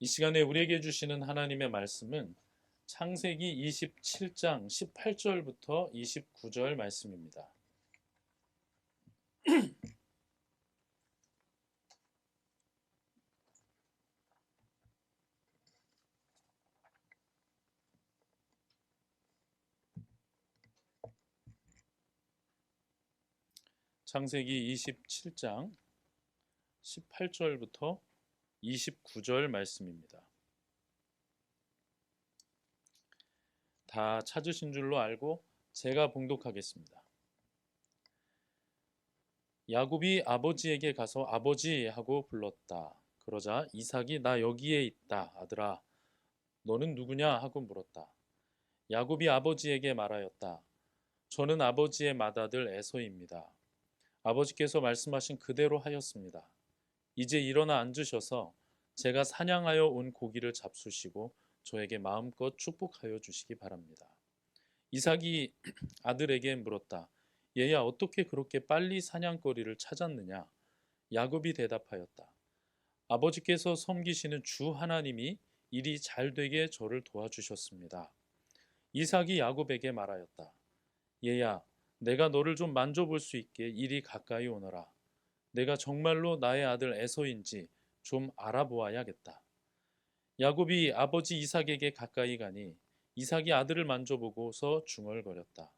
이 시간에 우리에게 주시는 하나님의 말씀은 창세기 27장 18절부터 29절 말씀입니다. 창세기 27장 18절부터 29절 말씀입니다. 다 찾으신 줄로 알고 제가 봉독하겠습니다. 야곱이 아버지에게 가서 아버지 하고 불렀다. 그러자 이삭이 나 여기에 있다 아들아 너는 누구냐 하고 물었다. 야곱이 아버지에게 말하였다. 저는 아버지의 맏아들 에서입니다. 아버지께서 말씀하신 그대로 하였습니다. 이제 일어나 앉으셔서 제가 사냥하여 온 고기를 잡수시고 저에게 마음껏 축복하여 주시기 바랍니다. 이삭이 아들에게 물었다. 얘야 어떻게 그렇게 빨리 사냥거리를 찾았느냐? 야곱이 대답하였다. 아버지께서 섬기시는 주 하나님이 일이 잘 되게 저를 도와주셨습니다. 이삭이 야곱에게 말하였다. 얘야 내가 너를 좀 만져볼 수 있게 이리 가까이 오너라. 내가 정말로 나의 아들 에서인지 좀 알아보아야겠다. 야곱이 아버지 이삭에게 가까이 가니 이삭이 아들을 만져보고서 중얼거렸다.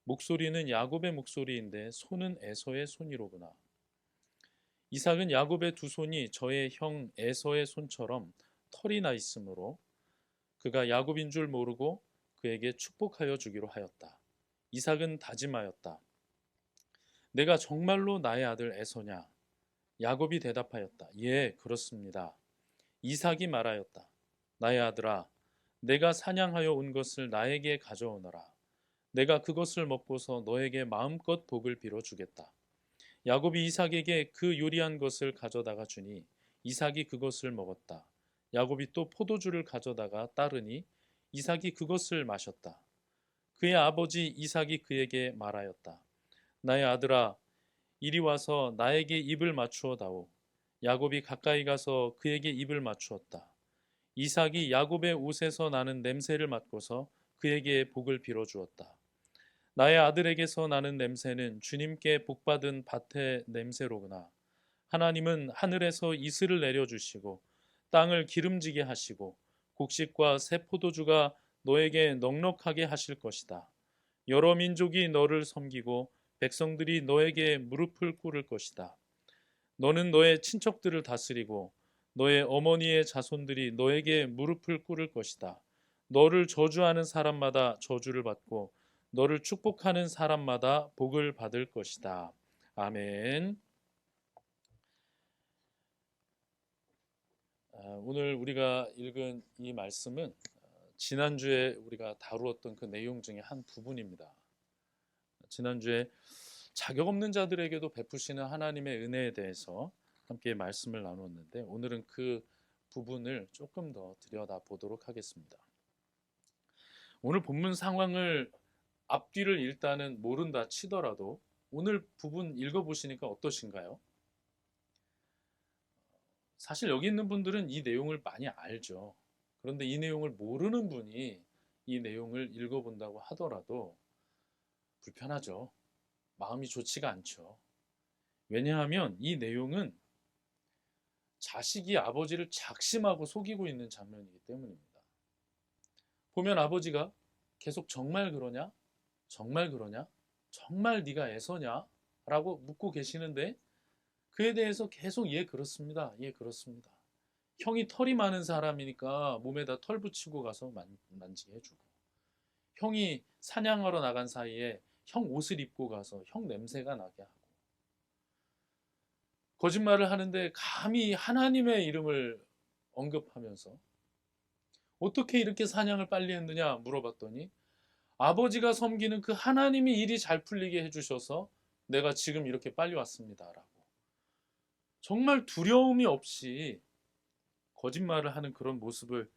목소리는 야곱의 목소리인데 손은 에서의 손이로구나. 이삭은 야곱의 두 손이 저의 형 에서의 손처럼 털이 나 있으므로 그가 야곱인 줄 모르고 그에게 축복하여 주기로 하였다. 이삭은 다짐하였다. 내가 정말로 나의 아들 에서냐? 야곱이 대답하였다. 예, 그렇습니다. 이삭이 말하였다. 나의 아들아, 내가 사냥하여 온 것을 나에게 가져오너라. 내가 그것을 먹고서 너에게 마음껏 복을 빌어주겠다. 야곱이 이삭에게 그 요리한 것을 가져다가 주니 이삭이 그것을 먹었다. 야곱이 또 포도주를 가져다가 따르니 이삭이 그것을 마셨다. 그의 아버지 이삭이 그에게 말하였다. 나의 아들아, 이리 와서 나에게 입을 맞추어 다오. 야곱이 가까이 가서 그에게 입을 맞추었다. 이삭이 야곱의 옷에서 나는 냄새를 맡고서 그에게 복을 빌어주었다. 나의 아들에게서 나는 냄새는 주님께 복받은 밭의 냄새로구나. 하나님은 하늘에서 이슬을 내려주시고 땅을 기름지게 하시고 곡식과 새 포도주가 너에게 넉넉하게 하실 것이다. 여러 민족이 너를 섬기고 백성들이 너에게 무릎을 꿇을 것이다. 너는 너의 친척들을 다스리고 너의 어머니의 자손들이 너에게 무릎을 꿇을 것이다. 너를 저주하는 사람마다 저주를 받고 너를 축복하는 사람마다 복을 받을 것이다. 아멘. 오늘 우리가 읽은 이 말씀은 지난주에 우리가 다루었던 그 내용 중에 한 부분입니다. 지난주에 자격 없는 자들에게도 베푸시는 하나님의 은혜에 대해서 함께 말씀을 나눴는데 오늘은 그 부분을 조금 더 들여다보도록 하겠습니다. 오늘 본문 상황을 앞뒤를 일단은 모른다 치더라도 오늘 부분 읽어보시니까 어떠신가요? 사실 여기 있는 분들은 이 내용을 많이 알죠. 그런데 이 내용을 모르는 분이 이 내용을 읽어본다고 하더라도 불편하죠. 마음이 좋지가 않죠. 왜냐하면 이 내용은 자식이 아버지를 작심하고 속이고 있는 장면이기 때문입니다. 보면 아버지가 계속 정말 그러냐? 정말 그러냐? 정말 네가 애서냐? 라고 묻고 계시는데 그에 대해서 계속 예 그렇습니다. 예 그렇습니다. 형이 털이 많은 사람이니까 몸에다 털 붙이고 가서 만지게 해주고 형이 사냥하러 나간 사이에 형 옷을 입고 가서 형 냄새가 나게 하고 거짓말을 하는데 감히 하나님의 이름을 언급하면서 어떻게 이렇게 사냥을 빨리 했느냐 물어봤더니 아버지가 섬기는 그 하나님이 일이 잘 풀리게 해주셔서 내가 지금 이렇게 빨리 왔습니다. 라고. 정말 두려움이 없이 거짓말을 하는 그런 모습을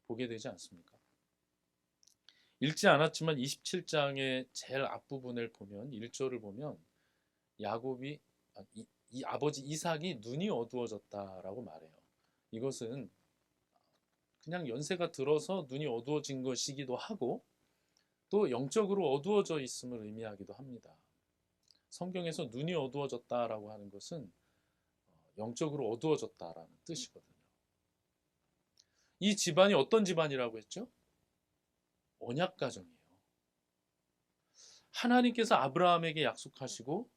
보게 되지 않습니까? 읽지 않았지만 27장의 제일 앞부분을 보면 1절을 보면 야곱이 이 아버지 이삭이 눈이 어두워졌다라고 말해요. 이것은 그냥 연세가 들어서 눈이 어두워진 것이기도 하고 또 영적으로 어두워져 있음을 의미하기도 합니다. 성경에서 눈이 어두워졌다라고 하는 것은 영적으로 어두워졌다라는 뜻이거든요. 이 집안이 어떤 집안이라고 했죠? 언약 가정이에요. 하나님께서 아브라함에게 약속하시고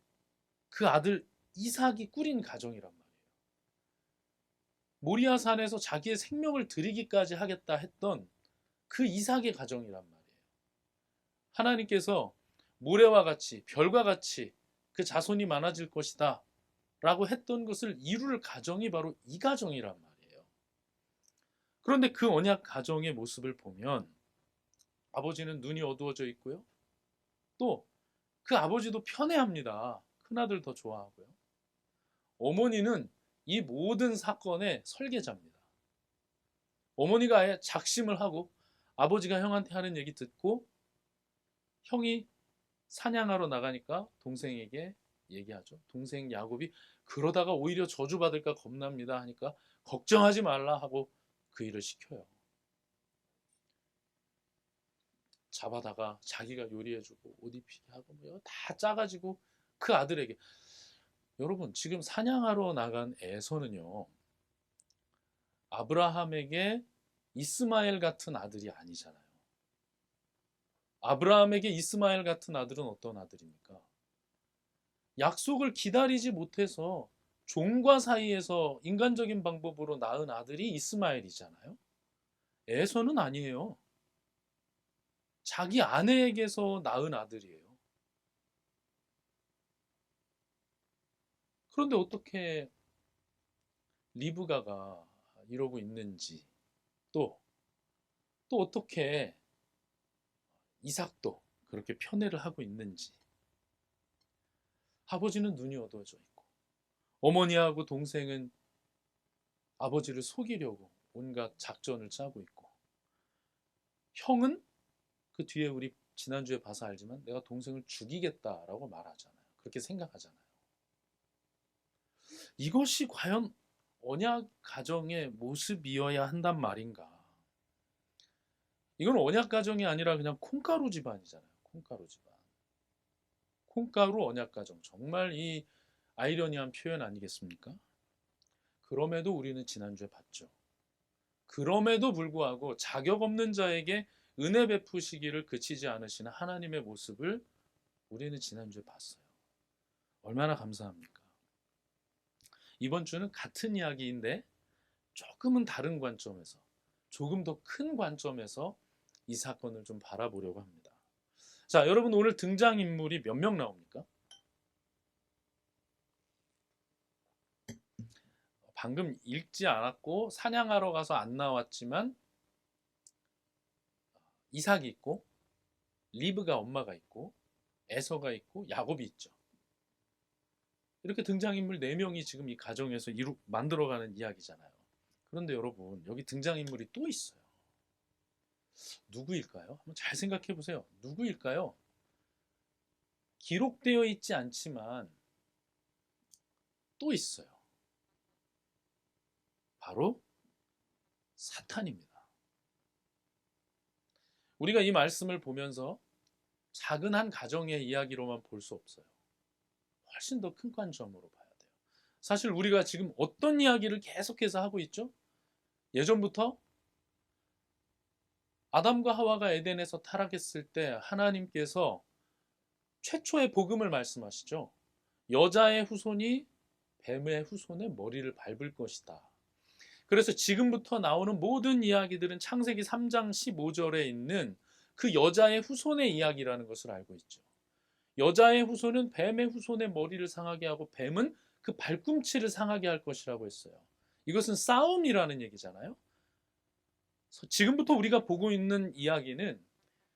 그 아들 이삭이 꾸린 가정이란 말이에요. 모리아 산에서 자기의 생명을 드리기까지 하겠다 했던 그 이삭의 가정이란 말이에요. 하나님께서 모래와 같이 별과 같이 그 자손이 많아질 것이다 라고 했던 것을 이룰 가정이 바로 이 가정이란 말이에요. 그런데 그 언약 가정의 모습을 보면 아버지는 눈이 어두워져 있고요. 또 그 아버지도 편애합니다. 큰아들 더 좋아하고요. 어머니는 이 모든 사건의 설계자입니다. 어머니가 아예 작심을 하고 아버지가 형한테 하는 얘기 듣고 형이 사냥하러 나가니까 동생에게 얘기하죠. 동생 야곱이 그러다가 오히려 저주받을까 겁납니다 하니까 걱정하지 말라 하고 그 일을 시켜요. 잡아다가 자기가 요리해주고 옷 입히게 하고 뭐 다 짜가지고 그 아들에게. 여러분 지금 사냥하러 나간 에서는요 아브라함에게 이스마엘 같은 아들이 아니잖아요. 아브라함에게 이스마엘 같은 아들은 어떤 아들입니까? 약속을 기다리지 못해서 종과 사이에서 인간적인 방법으로 낳은 아들이 이스마엘이잖아요. 에서는 아니에요. 자기 아내에게서 낳은 아들이에요. 그런데 어떻게 리브가가 이러고 있는지 또 어떻게 이삭도 그렇게 편애를 하고 있는지. 아버지는 눈이 어두워져 있고 어머니하고 동생은 아버지를 속이려고 온갖 작전을 짜고 있고 형은 그 뒤에 우리 지난주에 봐서 알지만 내가 동생을 죽이겠다라고 말하잖아요. 그렇게 생각하잖아요. 이것이 과연 언약 가정의 모습이어야 한단 말인가? 이건 언약 가정이 아니라 그냥 콩가루 집안이잖아요. 콩가루 집안. 콩가루 언약 가정. 정말 이 아이러니한 표현 아니겠습니까? 그럼에도 우리는 지난주에 봤죠. 그럼에도 불구하고 자격 없는 자에게 은혜 베푸시기를 그치지 않으시는 하나님의 모습을 우리는 지난주에 봤어요. 얼마나 감사합니까? 이번 주는 같은 이야기인데 조금은 다른 관점에서, 조금 더 큰 관점에서 이 사건을 좀 바라보려고 합니다. 자, 여러분 오늘 등장인물이 몇 명 나옵니까? 방금 읽지 않았고 사냥하러 가서 안 나왔지만 이삭이 있고 리브가 엄마가 있고 에서가 있고 야곱이 있죠. 이렇게 등장인물 4명이 지금 이 가정에서 만들어가는 이야기잖아요. 그런데 여러분 여기 등장인물이 또 있어요. 누구일까요? 한번 잘 생각해 보세요. 누구일까요? 기록되어 있지 않지만 또 있어요. 바로 사탄입니다. 우리가 이 말씀을 보면서 작은 한 가정의 이야기로만 볼 수 없어요. 훨씬 더 큰 관점으로 봐야 돼요. 사실 우리가 지금 어떤 이야기를 계속해서 하고 있죠? 예전부터 아담과 하와가 에덴에서 타락했을 때 하나님께서 최초의 복음을 말씀하시죠. 여자의 후손이 뱀의 후손의 머리를 밟을 것이다. 그래서 지금부터 나오는 모든 이야기들은 창세기 3장 15절에 있는 그 여자의 후손의 이야기라는 것을 알고 있죠. 여자의 후손은 뱀의 후손의 머리를 상하게 하고 뱀은 그 발꿈치를 상하게 할 것이라고 했어요. 이것은 싸움이라는 얘기잖아요. 지금부터 우리가 보고 있는 이야기는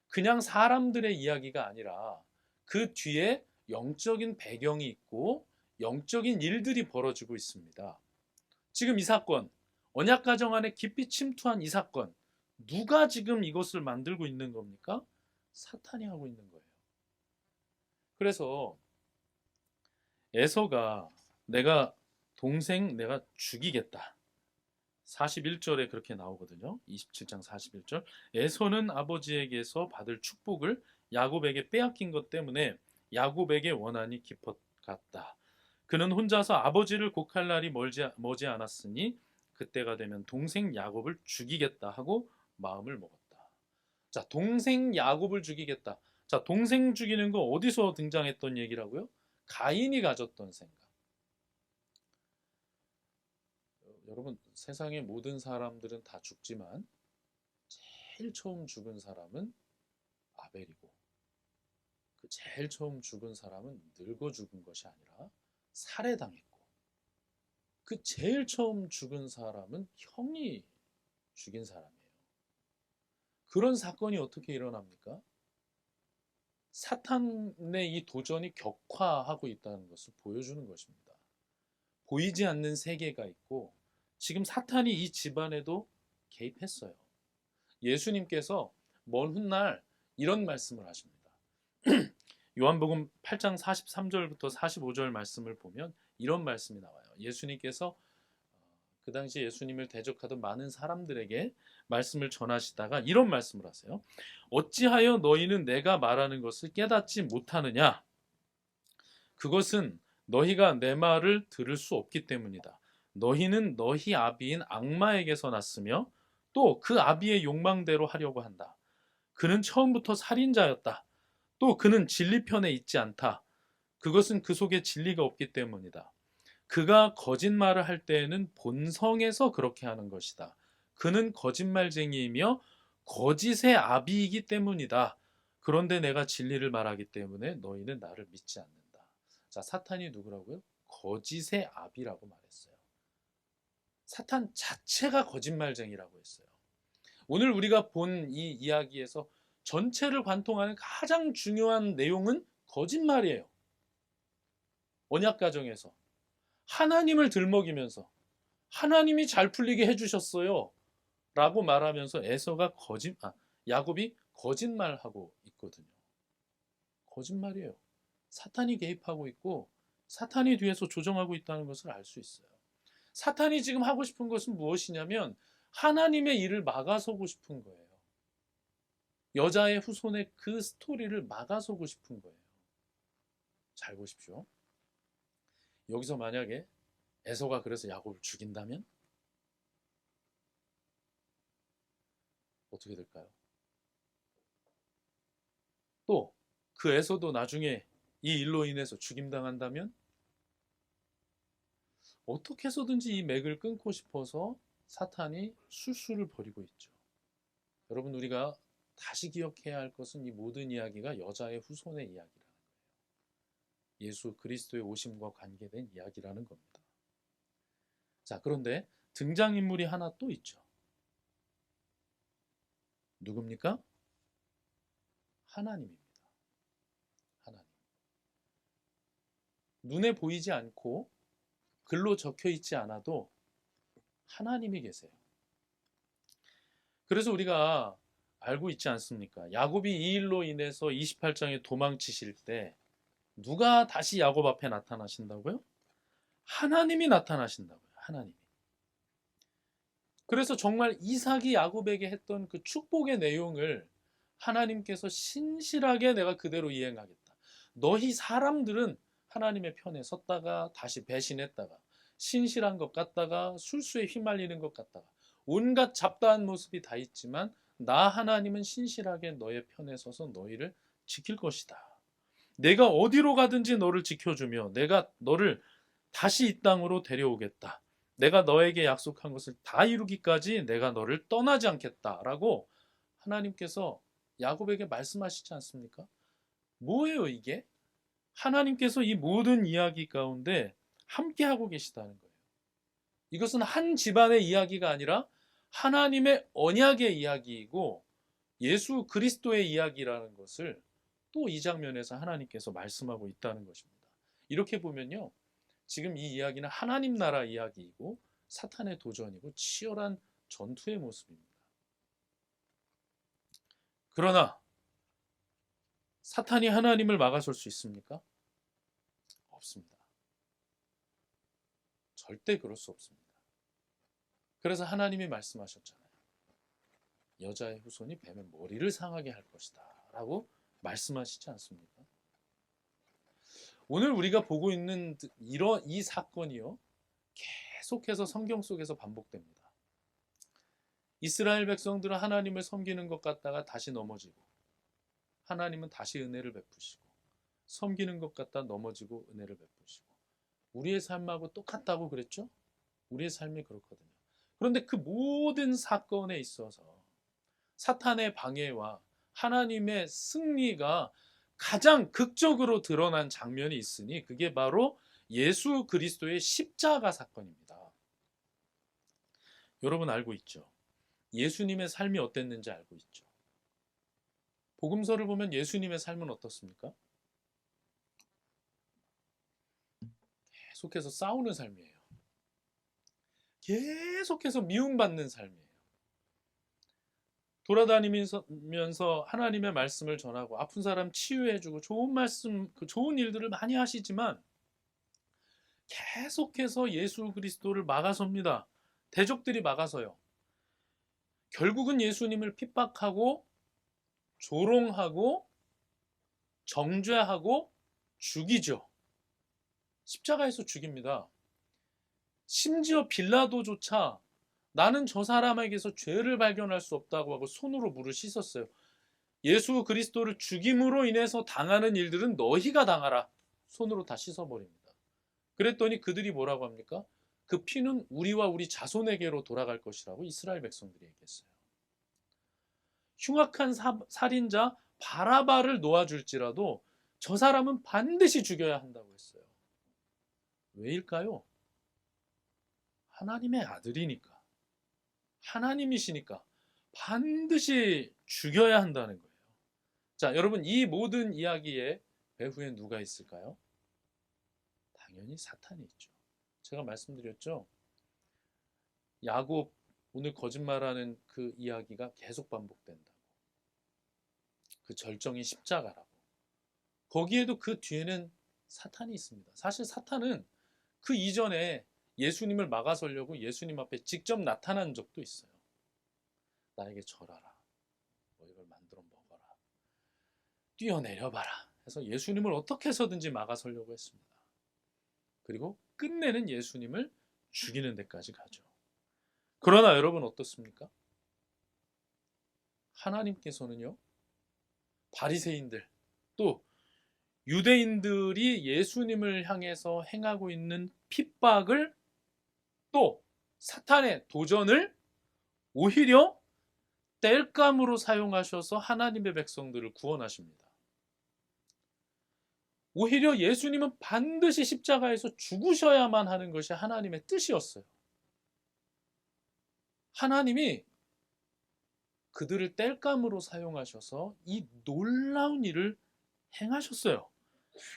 그냥 사람들의 이야기가 아니라 그 뒤에 영적인 배경이 있고 영적인 일들이 벌어지고 있습니다. 지금 이 사건, 언약 가정 안에 깊이 침투한 이 사건, 누가 지금 이것을 만들고 있는 겁니까? 사탄이 하고 있는 거예요. 그래서 에서가 내가 동생 내가 죽이겠다. 41절에 그렇게 나오거든요. 27장 41절. 에서는 아버지에게서 받을 축복을 야곱에게 빼앗긴 것 때문에 야곱에게 원한이 깊어갔다. 그는 혼자서 아버지를 곡할 날이 머지 않았으니 그때가 되면 동생 야곱을 죽이겠다 하고 마음을 먹었다. 자, 동생 야곱을 죽이겠다. 자, 동생 죽이는 거 어디서 등장했던 얘기라고요? 가인이 가졌던 생각. 여러분, 세상의 모든 사람들은 다 죽지만 제일 처음 죽은 사람은 아벨이고, 그 제일 처음 죽은 사람은 늙어 죽은 것이 아니라 살해당했고, 그 제일 처음 죽은 사람은 형이 죽인 사람이에요. 그런 사건이 어떻게 일어납니까? 사탄의 이 도전이 격화하고 있다는 것을 보여주는 것입니다. 보이지 않는 세계가 있고 지금 사탄이 이 집안에도 개입했어요. 예수님께서 먼 훗날 이런 말씀을 하십니다. 요한복음 8장 43절부터 45절 말씀을 보면 이런 말씀이 나와요. 예수님께서 그 당시 예수님을 대적하던 많은 사람들에게 말씀을 전하시다가 이런 말씀을 하세요. 어찌하여 너희는 내가 말하는 것을 깨닫지 못하느냐? 그것은 너희가 내 말을 들을 수 없기 때문이다. 너희는 너희 아비인 악마에게서 났으며 또 그 아비의 욕망대로 하려고 한다. 그는 처음부터 살인자였다. 또 그는 진리 편에 있지 않다. 그것은 그 속에 진리가 없기 때문이다. 그가 거짓말을 할 때에는 본성에서 그렇게 하는 것이다. 그는 거짓말쟁이이며 거짓의 아비이기 때문이다. 그런데 내가 진리를 말하기 때문에 너희는 나를 믿지 않는다. 자, 사탄이 누구라고요? 거짓의 아비라고 말했어요. 사탄 자체가 거짓말쟁이라고 했어요. 오늘 우리가 본 이 이야기에서 전체를 관통하는 가장 중요한 내용은 거짓말이에요. 언약 가정에서 하나님을 들먹이면서 하나님이 잘 풀리게 해주셨어요 라고 말하면서 야곱이 거짓말하고 있거든요. 거짓말이에요. 사탄이 개입하고 있고 사탄이 뒤에서 조정하고 있다는 것을 알 수 있어요. 사탄이 지금 하고 싶은 것은 무엇이냐면 하나님의 일을 막아서고 싶은 거예요. 여자의 후손의 그 스토리를 막아서고 싶은 거예요. 잘 보십시오. 여기서 만약에 에서가 그래서 야곱을 죽인다면 어떻게 될까요? 또 그 에서도 나중에 이 일로 인해서 죽임당한다면 어떻게 해서든지 이 맥을 끊고 싶어서 사탄이 술수를 벌이고 있죠. 여러분, 우리가 다시 기억해야 할 것은 이 모든 이야기가 여자의 후손의 이야기라는 거예요. 예수 그리스도의 오심과 관계된 이야기라는 겁니다. 자, 그런데 등장인물이 하나 또 있죠. 누굽니까? 하나님입니다. 하나님. 눈에 보이지 않고 글로 적혀 있지 않아도 하나님이 계세요. 그래서 우리가 알고 있지 않습니까? 야곱이 이 일로 인해서 28장에 도망치실 때 누가 다시 야곱 앞에 나타나신다고요? 하나님이 나타나신다고요. 하나님이. 그래서 정말 이삭이 야곱에게 했던 그 축복의 내용을 하나님께서 신실하게 내가 그대로 이행하겠다. 너희 사람들은 하나님의 편에 섰다가 다시 배신했다가 신실한 것 같다가 술수에 휘말리는 것 같다가 온갖 잡다한 모습이 다 있지만 나 하나님은 신실하게 너의 편에 서서 너희를 지킬 것이다. 내가 어디로 가든지 너를 지켜주며 내가 너를 다시 이 땅으로 데려오겠다. 내가 너에게 약속한 것을 다 이루기까지 내가 너를 떠나지 않겠다라고 하나님께서 야곱에게 말씀하시지 않습니까? 뭐예요 이게? 하나님께서 이 모든 이야기 가운데 함께하고 계시다는 거예요. 이것은 한 집안의 이야기가 아니라 하나님의 언약의 이야기이고 예수 그리스도의 이야기라는 것을 또 이 장면에서 하나님께서 말씀하고 있다는 것입니다. 이렇게 보면요. 지금 이 이야기는 하나님 나라 이야기이고 사탄의 도전이고 치열한 전투의 모습입니다. 그러나 사탄이 하나님을 막아설 수 있습니까? 없습니다. 절대 그럴 수 없습니다. 그래서 하나님이 말씀하셨잖아요. 여자의 후손이 뱀의 머리를 상하게 할 것이다 라고 말씀하시지 않습니까? 오늘 우리가 보고 있는 이 사건이요, 계속해서 성경 속에서 반복됩니다. 이스라엘 백성들은 하나님을 섬기는 것 같다가 다시 넘어지고, 하나님은 다시 은혜를 베푸시고, 섬기는 것 같다 넘어지고 은혜를 베푸시고. 우리의 삶하고 똑같다고 그랬죠? 우리의 삶이 그렇거든요. 그런데 그 모든 사건에 있어서 사탄의 방해와 하나님의 승리가 가장 극적으로 드러난 장면이 있으니 그게 바로 예수 그리스도의 십자가 사건입니다. 여러분 알고 있죠? 예수님의 삶이 어땠는지 알고 있죠? 복음서를 보면 예수님의 삶은 어떻습니까? 계속해서 싸우는 삶이에요. 계속해서 미움받는 삶이에요. 돌아다니면서 하나님의 말씀을 전하고 아픈 사람 치유해주고 좋은 말씀, 좋은 일들을 많이 하시지만 계속해서 예수 그리스도를 막아섭니다. 대적들이 막아서요. 결국은 예수님을 핍박하고 조롱하고 정죄하고 죽이죠. 십자가에서 죽입니다. 심지어 빌라도조차 나는 저 사람에게서 죄를 발견할 수 없다고 하고 손으로 물을 씻었어요. 예수 그리스도를 죽임으로 인해서 당하는 일들은 너희가 당하라. 손으로 다 씻어버립니다. 그랬더니 그들이 뭐라고 합니까? 그 피는 우리와 우리 자손에게로 돌아갈 것이라고 이스라엘 백성들이 얘기했어요. 흉악한 살인자 바라바를 놓아줄지라도 저 사람은 반드시 죽여야 한다고 했어요. 왜일까요? 하나님의 아들이니까. 하나님이시니까 반드시 죽여야 한다는 거예요. 자, 여러분, 이 모든 이야기의 배후에 누가 있을까요? 당연히 사탄이 있죠. 제가 말씀드렸죠. 야곱, 오늘 거짓말하는 그 이야기가 계속 반복된다고. 그 절정이 십자가라고. 거기에도 그 뒤에는 사탄이 있습니다. 사실 사탄은 그 이전에 예수님을 막아서려고 예수님 앞에 직접 나타난 적도 있어요. 나에게 절하라. 뭐 이걸 만들어 먹어라. 뛰어내려봐라. 해서 예수님을 어떻게 해서든지 막아서려고 했습니다. 그리고 끝내는 예수님을 죽이는 데까지 가죠. 그러나 여러분 어떻습니까? 하나님께서는요, 바리새인들 또 유대인들이 예수님을 향해서 행하고 있는 핍박을 또 사탄의 도전을 오히려 땔감으로 사용하셔서 하나님의 백성들을 구원하십니다. 오히려 예수님은 반드시 십자가에서 죽으셔야만 하는 것이 하나님의 뜻이었어요. 하나님이 그들을 땔감으로 사용하셔서 이 놀라운 일을 행하셨어요.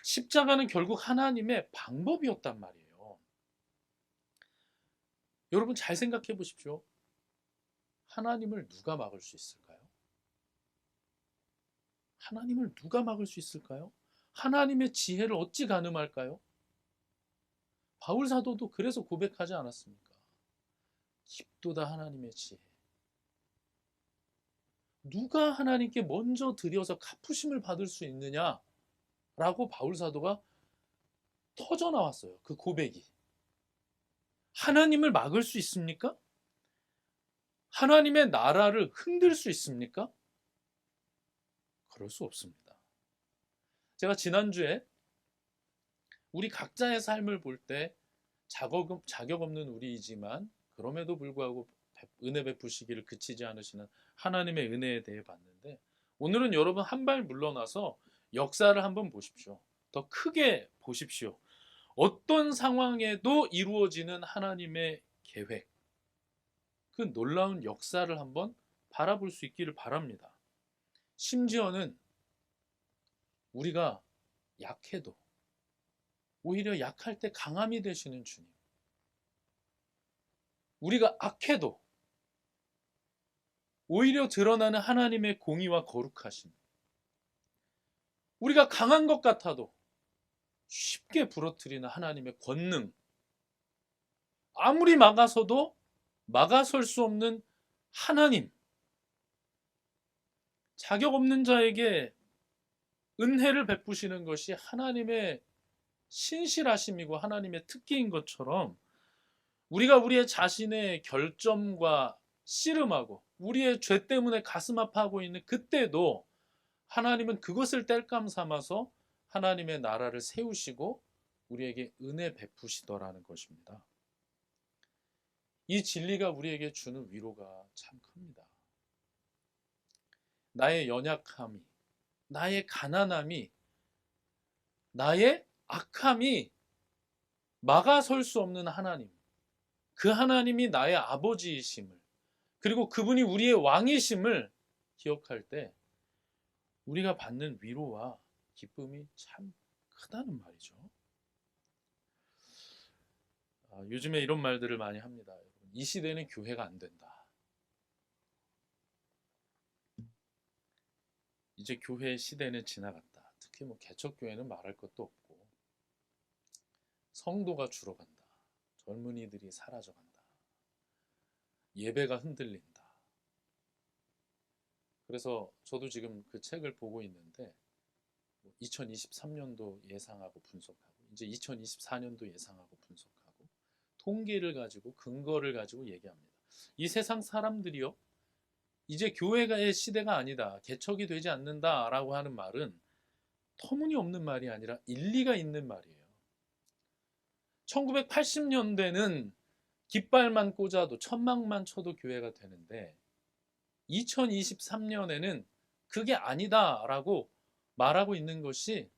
십자가는 결국 하나님의 방법이었단 말이에요. 여러분 잘 생각해 보십시오. 하나님을 누가 막을 수 있을까요? 하나님을 누가 막을 수 있을까요? 하나님의 지혜를 어찌 가늠할까요? 바울 사도도 그래서 고백하지 않았습니까? 깊도다 하나님의 지혜. 누가 하나님께 먼저 드려서 갚으심을 받을 수 있느냐? 라고 바울 사도가 터져 나왔어요. 그 고백이. 하나님을 막을 수 있습니까? 하나님의 나라를 흔들 수 있습니까? 그럴 수 없습니다. 제가 지난주에 우리 각자의 삶을 볼 때 자격 없는 우리이지만 그럼에도 불구하고 은혜 베푸시기를 그치지 않으시는 하나님의 은혜에 대해 봤는데, 오늘은 여러분 한 발 물러나서 역사를 한번 보십시오. 더 크게 보십시오. 어떤 상황에도 이루어지는 하나님의 계획, 그 놀라운 역사를 한번 바라볼 수 있기를 바랍니다. 심지어는 우리가 약해도 오히려 약할 때 강함이 되시는 주님, 우리가 악해도 오히려 드러나는 하나님의 공의와 거룩하심, 우리가 강한 것 같아도 쉽게 부러뜨리는 하나님의 권능, 아무리 막아서도 막아설 수 없는 하나님, 자격 없는 자에게 은혜를 베푸시는 것이 하나님의 신실하심이고 하나님의 특기인 것처럼 우리가 우리의 자신의 결점과 씨름하고 우리의 죄 때문에 가슴 아파하고 있는 그때도 하나님은 그것을 땔감 삼아서 하나님의 나라를 세우시고 우리에게 은혜 베푸시더라는 것입니다. 이 진리가 우리에게 주는 위로가 참 큽니다. 나의 연약함이, 나의 가난함이, 나의 악함이 막아설 수 없는 하나님, 그 하나님이 나의 아버지이심을, 그리고 그분이 우리의 왕이심을 기억할 때 우리가 받는 위로와 기쁨이 참 크다는 말이죠. 요즘에 이런 말들을 많이 합니다. 이 시대는 교회가 안 된다. 이제 교회의 시대는 지나갔다. 특히 개척교회는 말할 것도 없고 성도가 줄어간다. 젊은이들이 사라져간다. 예배가 흔들린다. 그래서 저도 지금 그 책을 보고 있는데 2023년도 예상하고 분석하고 이제 2024년도 예상하고 분석하고 통계를 가지고 근거를 가지고 얘기합니다. 이 세상 사람들이요, 이제 교회가의 시대가 아니다, 개척이 되지 않는다라고 하는 말은 터무니없는 말이 아니라 일리가 있는 말이에요. 1980년대는 깃발만 꽂아도 천막만 쳐도 교회가 되는데 2023년에는 그게 아니다라고 말하고 있는 것이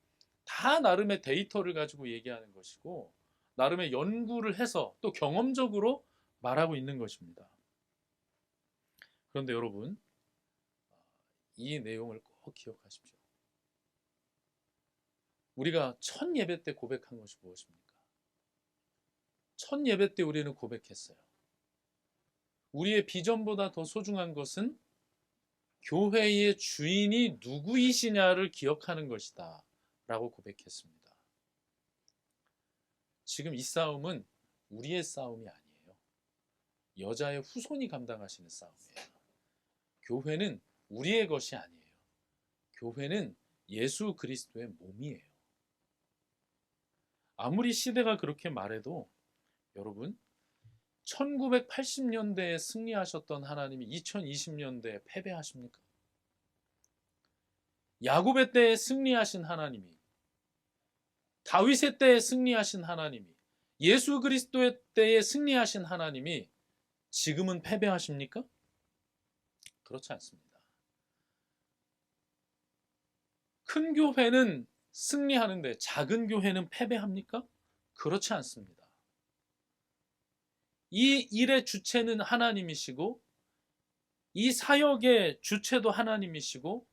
다 나름의 데이터를 가지고 얘기하는 것이고 나름의 연구를 해서 또 경험적으로 말하고 있는 것입니다. 그런데 여러분, 이 내용을 꼭 기억하십시오. 우리가 첫 예배 때 고백한 것이 무엇입니까? 첫 예배 때 우리는 고백했어요. 우리의 비전보다 더 소중한 것은 교회의 주인이 누구이시냐를 기억하는 것이다 라고 고백했습니다. 지금 이 싸움은 우리의 싸움이 아니에요. 여자의 후손이 감당하시는 싸움이에요. 교회는 우리의 것이 아니에요. 교회는 예수 그리스도의 몸이에요. 아무리 시대가 그렇게 말해도 여러분, 1980년대에 승리하셨던 하나님이 2020년대에 패배하십니까? 야곱의 때에 승리하신 하나님이, 다윗의 때에 승리하신 하나님이, 예수 그리스도의 때에 승리하신 하나님이 지금은 패배하십니까? 그렇지 않습니다. 큰 교회는 승리하는데 작은 교회는 패배합니까? 그렇지 않습니다. 이 일의 주체는 하나님이시고 이 사역의 주체도 하나님이시고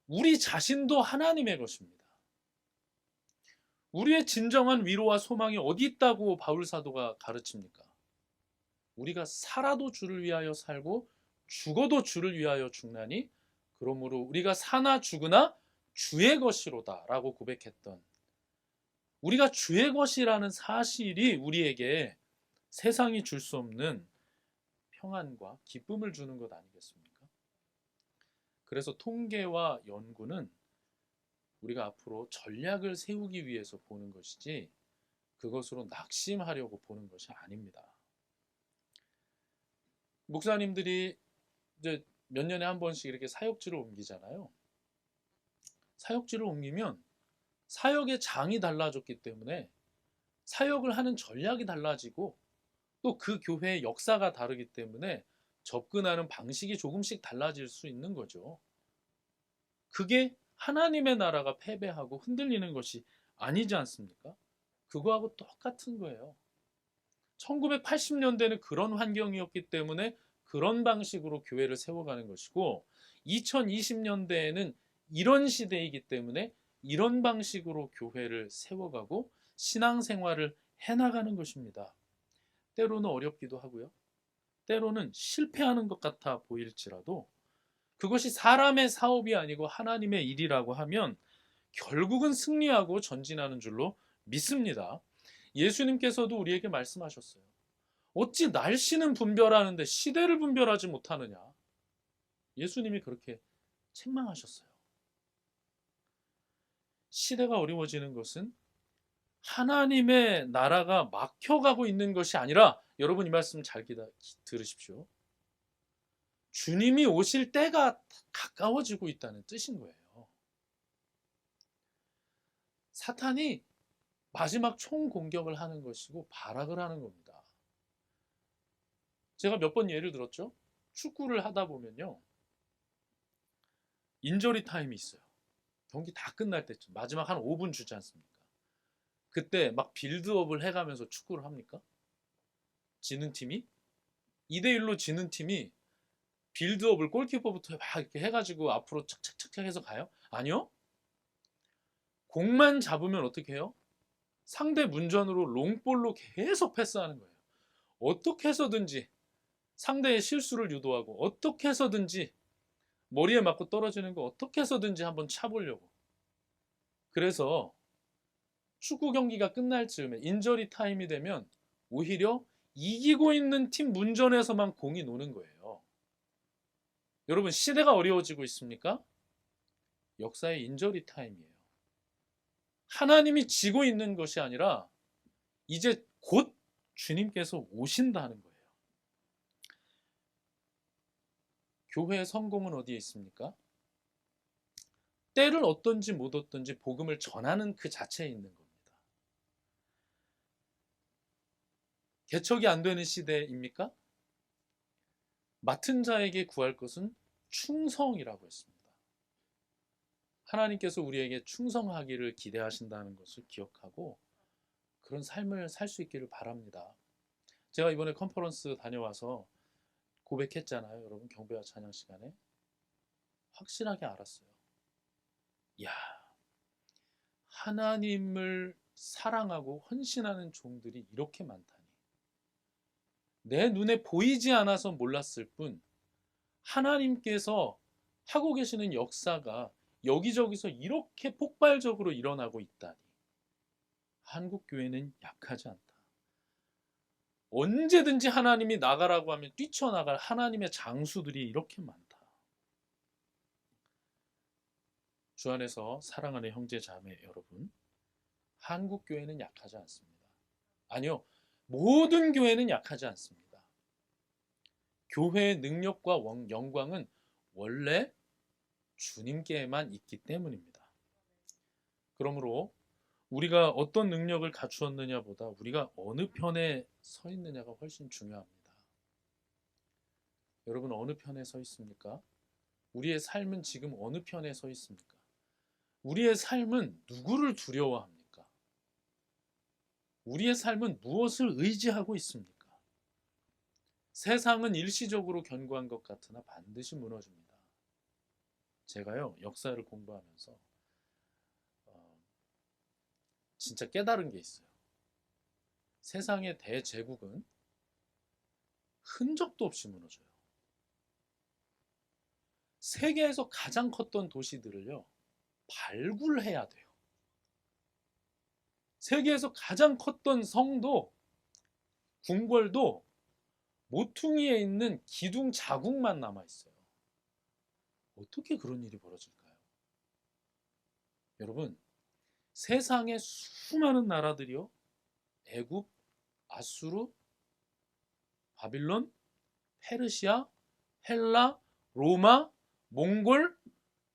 우리 자신도 하나님의 것입니다. 우리의 진정한 위로와 소망이 어디 있다고 바울 사도가 가르칩니까? 우리가 살아도 주를 위하여 살고 죽어도 주를 위하여 죽나니 그러므로 우리가 사나 죽으나 주의 것이로다 라고 고백했던, 우리가 주의 것이라는 사실이 우리에게 세상이 줄 수 없는 평안과 기쁨을 주는 것 아니겠습니까? 그래서 통계와 연구는 우리가 앞으로 전략을 세우기 위해서 보는 것이지 그것으로 낙심하려고 보는 것이 아닙니다. 목사님들이 이제 몇 년에 한 번씩 이렇게 사역지를 옮기잖아요. 사역지를 옮기면 사역의 장이 달라졌기 때문에 사역을 하는 전략이 달라지고 또 그 교회의 역사가 다르기 때문에 접근하는 방식이 조금씩 달라질 수 있는 거죠. 그게 하나님의 나라가 패배하고 흔들리는 것이 아니지 않습니까? 그거하고 똑같은 거예요. 1980년대는 그런 환경이었기 때문에 그런 방식으로 교회를 세워가는 것이고 2020년대에는 이런 시대이기 때문에 이런 방식으로 교회를 세워가고 신앙생활을 해나가는 것입니다. 때로는 어렵기도 하고요. 때로는 실패하는 것 같아 보일지라도 그것이 사람의 사업이 아니고 하나님의 일이라고 하면 결국은 승리하고 전진하는 줄로 믿습니다. 예수님께서도 우리에게 말씀하셨어요. 어찌 날씨는 분별하는데 시대를 분별하지 못하느냐. 예수님이 그렇게 책망하셨어요. 시대가 어려워지는 것은 하나님의 나라가 막혀가고 있는 것이 아니라, 여러분 이 말씀 잘 들으십시오. 주님이 오실 때가 가까워지고 있다는 뜻인 거예요. 사탄이 마지막 총공격을 하는 것이고 발악을 하는 겁니다. 제가 몇 번 예를 들었죠. 축구를 하다 보면요, 인저리 타임이 있어요. 경기 다 끝날 때쯤 마지막 한 5분 주지 않습니까? 그때 막 빌드업을 해가면서 축구를 합니까? 지는 팀이 2대1로 지는 팀이 빌드업을 골키퍼부터 막 이렇게 해가지고 앞으로 착착착착 해서 가요? 아니요. 공만 잡으면 어떻게 해요? 상대 문전으로 롱볼로 계속 패스하는 거예요. 어떻게 해서든지 상대의 실수를 유도하고, 어떻게 해서든지 머리에 맞고 떨어지는 거 어떻게 해서든지 한번 차보려고. 그래서 축구 경기가 끝날 즈음에 인저리 타임이 되면 오히려 이기고 있는 팀 문전에서만 공이 노는 거예요. 여러분, 시대가 어려워지고 있습니까? 역사의 인저리 타임이에요. 하나님이 지고 있는 것이 아니라 이제 곧 주님께서 오신다는 거예요. 교회의 성공은 어디에 있습니까? 때를 얻든지 못 얻든지 복음을 전하는 그 자체에 있는 겁니다. 개척이 안 되는 시대입니까? 맡은 자에게 구할 것은 충성이라고 했습니다. 하나님께서 우리에게 충성하기를 기대하신다는 것을 기억하고 그런 삶을 살 수 있기를 바랍니다. 제가 이번에 컨퍼런스 다녀와서 고백했잖아요. 여러분, 경배와 찬양 시간에 확실하게 알았어요. 야, 하나님을 사랑하고 헌신하는 종들이 이렇게 많다니. 내 눈에 보이지 않아서 몰랐을 뿐 하나님께서 하고 계시는 역사가 여기저기서 이렇게 폭발적으로 일어나고 있다니. 한국 교회는 약하지 않다. 언제든지 하나님이 나가라고 하면 뛰쳐나갈 하나님의 장수들이 이렇게 많다. 주 안에서 사랑하는 형제 자매 여러분, 한국 교회는 약하지 않습니다. 아니요, 모든 교회는 약하지 않습니다. 교회의 능력과 영광은 원래 주님께만 있기 때문입니다. 그러므로 우리가 어떤 능력을 갖추었느냐보다 우리가 어느 편에 서 있느냐가 훨씬 중요합니다. 여러분, 어느 편에 서 있습니까? 우리의 삶은 지금 어느 편에 서 있습니까? 우리의 삶은 누구를 두려워합니까? 우리의 삶은 무엇을 의지하고 있습니까? 세상은 일시적으로 견고한 것 같으나 반드시 무너집니다. 제가요, 역사를 공부하면서 진짜 깨달은 게 있어요. 세상의 대제국은 흔적도 없이 무너져요. 세계에서 가장 컸던 도시들을요, 발굴해야 돼요. 세계에서 가장 컸던 성도, 궁궐도 모퉁이에 있는 기둥 자국만 남아있어요. 어떻게 그런 일이 벌어질까요? 여러분, 세상의 수많은 나라들이요, 애굽, 아수르, 바빌론, 페르시아, 헬라, 로마, 몽골,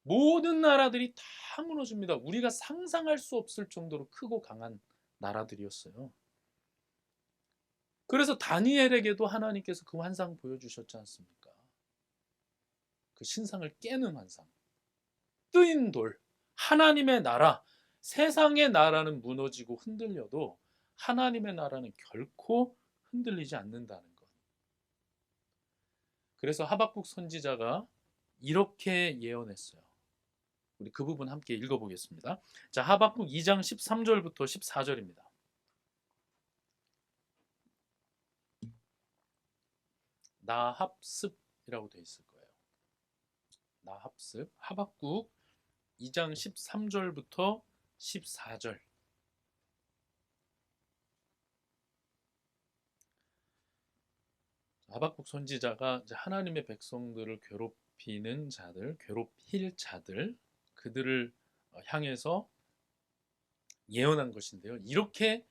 모든 나라들이 다 무너집니다. 우리가 상상할 수 없을 정도로 크고 강한 나라들이었어요. 그래서 다니엘에게도 하나님께서 그 환상 보여주셨지 않습니까? 그 신상을 깨는 환상. 뜨인 돌, 하나님의 나라, 세상의 나라는 무너지고 흔들려도 하나님의 나라는 결코 흔들리지 않는다는 것. 그래서 하박국 선지자가 이렇게 예언했어요. 우리 그 부분 함께 읽어보겠습니다. 자, 하박국 2장 13절부터 14절입니다. 나합습이라고 되어 있을 거예요. 나합습, 하박국 2장 13절부터 14절. 하박국 선지자가 이제 하나님의 백성들을 괴롭히는 자들, 괴롭힐 자들, 그들을 향해서 예언한 것인데요. 이렇게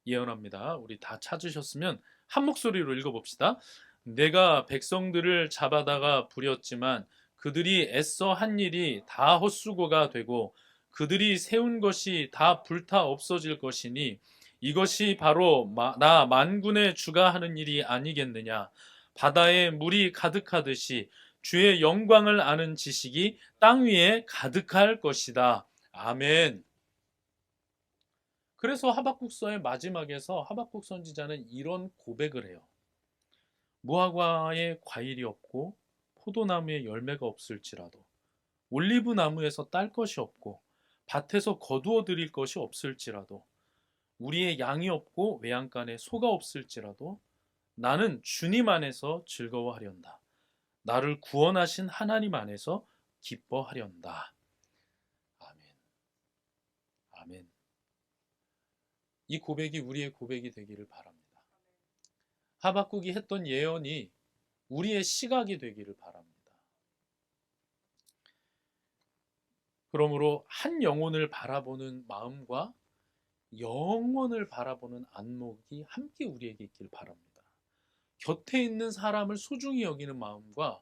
예언합니다. 우리 다 찾으셨으면 한 목소리로 읽어봅시다. 내가 백성들을 잡아다가 부렸지만 그들이 애써 한 일이 다 헛수고가 되고 그들이 세운 것이 다 불타 없어질 것이니 이것이 바로 나 만군의 주가 하는 일이 아니겠느냐. 바다에 물이 가득하듯이 주의 영광을 아는 지식이 땅 위에 가득할 것이다. 아멘. 그래서 하박국서의 마지막에서 하박국 선지자는 이런 고백을 해요. 무화과에 과일이 없고 포도나무에 열매가 없을지라도 올리브 나무에서 딸 것이 없고 밭에서 거두어 드릴 것이 없을지라도 우리의 양이 없고 외양간에 소가 없을지라도 나는 주님 안에서 즐거워하련다. 나를 구원하신 하나님 안에서 기뻐하련다. 아멘. 아멘. 이 고백이 우리의 고백이 되기를 바랍니다. 하박국이 했던 예언이 우리의 시각이 되기를 바랍니다. 그러므로 한 영혼을 바라보는 마음과 영원을 바라보는 안목이 함께 우리에게 있길 바랍니다. 곁에 있는 사람을 소중히 여기는 마음과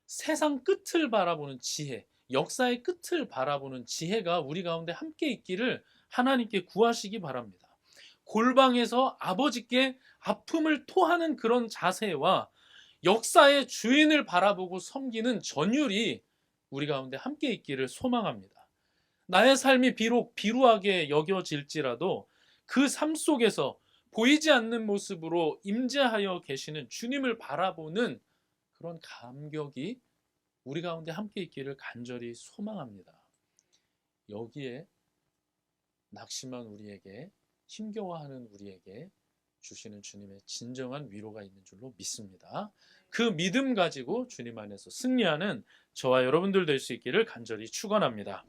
세상 끝을 바라보는 지혜, 역사의 끝을 바라보는 지혜가 우리 가운데 함께 있기를 하나님께 구하시기 바랍니다. 골방에서 아버지께 아픔을 토하는 그런 자세와 역사의 주인을 바라보고 섬기는 전율이 우리 가운데 함께 있기를 소망합니다. 나의 삶이 비록 비루하게 여겨질지라도 그 삶 속에서 보이지 않는 모습으로 임재하여 계시는 주님을 바라보는 그런 감격이 우리 가운데 함께 있기를 간절히 소망합니다. 여기에 낙심한 우리에게, 힘겨워하는 우리에게 주시는 주님의 진정한 위로가 있는 줄로 믿습니다. 그 믿음 가지고 주님 안에서 승리하는 저와 여러분들 될 수 있기를 간절히 축원합니다.